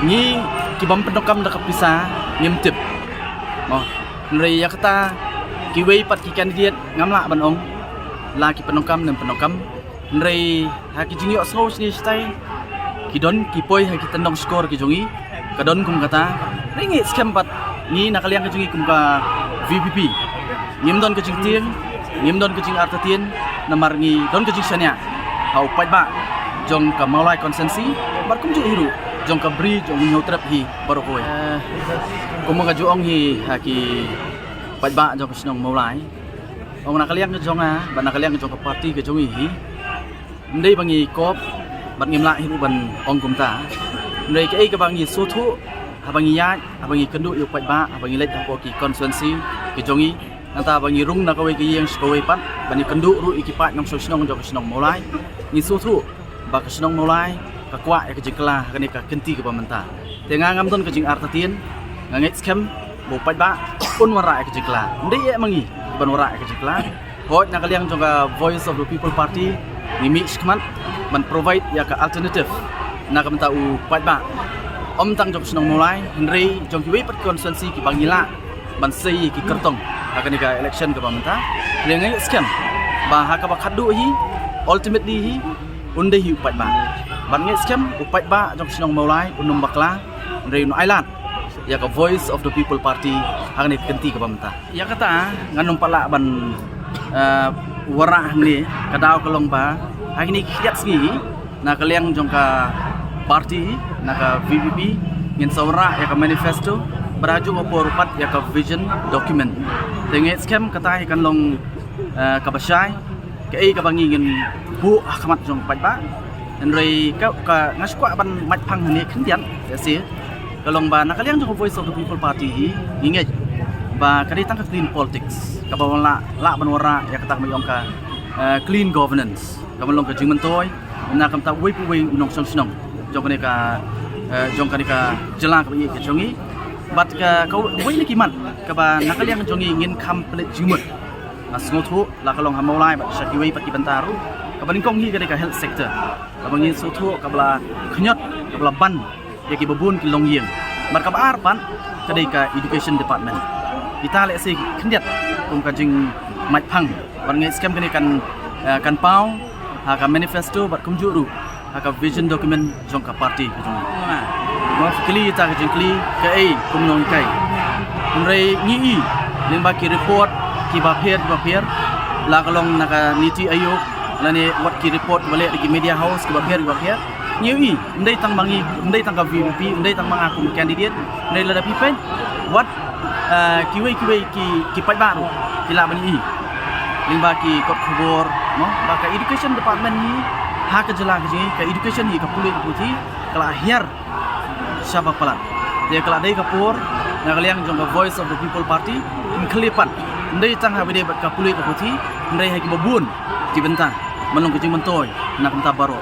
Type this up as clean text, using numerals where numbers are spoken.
Ni kibam penokam dak pisa ngim tip. Oh, nri yakata kiwei pat ki kandidat ngamla ban ong. La ki penokam nem penokam. Nri ha ki jingi osro sni stai. Ki don ki poi ha ki tendong skor ki jongi. Kadon kum kata ringi scam pat ni nakaliang ki jongi kum ka VPP. Ngim don ke jing tieng, ngim don ke jing artatien namar ngi don ke jing sanya. Hau pat ba jong ka maulai konsensi bar kum ju hiru. Jong ka bri jong nyo trap hi barokoi kum ka ju ong hi ha ki pat ba jong snong maulai ong nakaliang jong a ban nakaliang jong ka party ke jong hi ndei bangi kop bat ngim la hiru ban ong kum ta ndei ke ka bangi su thu ha bangi ya ha bangi kendu yu pat ba ha bangi let ko ki konsensi ke jong hi nanta bangi rung na ka we ki yang skoi pat bani kendu ru ikipat nong so snong jong snong maulai ni su thu ba ka snong maulai kakwa ya kejing kelah kani ka kenti ke pamenta tengah ngam ton kejing artatien ngangit scam bo pat ba un wara ya kejing kelah ndei ya mangi ban wara ya kejing kelah hot na kaliang jonga voice of the people party ni mix kman ban provide ya ka alternative na kamta u pat ba om tang jong snong mulai ndrei jong kiwe pat konsensi ki bangila ban sei ki kertong akani ka election ke pamenta lengai scam ba ha ka ba khadu hi ultimately hi unde hi pat ba ban nge scam upat ba jong snong maulai unum bakla rei no island ya ka voice of the people party hang ni kenti ka pamenta ya kata nganum pala ban wara ni kadau kalong ba hang ni khiat sgi na kaliang jong ka party na ka VPP ngin sawra ya ka manifesto beraju opor pat ya ka vision document tenge scam kata ikan long ka basai ke ka bangi ngin bu ahmat jong pat ba Nrei ka ngasukwa ban mat phang ni khindian se kalong ba nakaliang jong voice of the people party hi ngingej ba kadi tang clean politics ka ba la ban wara ya katak mayong ka clean governance ka malong ka jingman toy na kam ta wei pu wei unong song snong jong kani ka jela ka yi ka jongi bat ka wei ni kiman ka ba nakaliang jongi ngin complete jingmut asngotu la kalong hamaulai ba shakiwei pat ki bantaru kabaning kong hi ka health sector kabangi sutu kabla khnyot kabla ban ya ki babun ki longyeng mar kabar pan kadai ka education department kita le se khndiat kum ka jing mai phang ban nge scam kani kan pau ha ka manifesto bat kum juru ha ka vision document jong ka party jong ma fikli ta ka jing kli ka kum nong kai kum rei ngi ling ba ki report ki ba pher la kalong naka niti ayok lani wat ki report balik di media house ke bagian nyewi ndai tang bangi ndai tang ka VPP ndai tang mga kum candidate ndai la pipen wat kiwe ki pat baru kila bani limba ki kot khobor no ba ka education department ni ha ka jela ka education ni ka pulit puti kala akhir sabak palat dia kala dai kapur na kaliang jong ka voice of the people party klipan ndai tang ha bide ka pulit puti ndai ha ki babun ki bentang malong kejing mentoy nak minta barok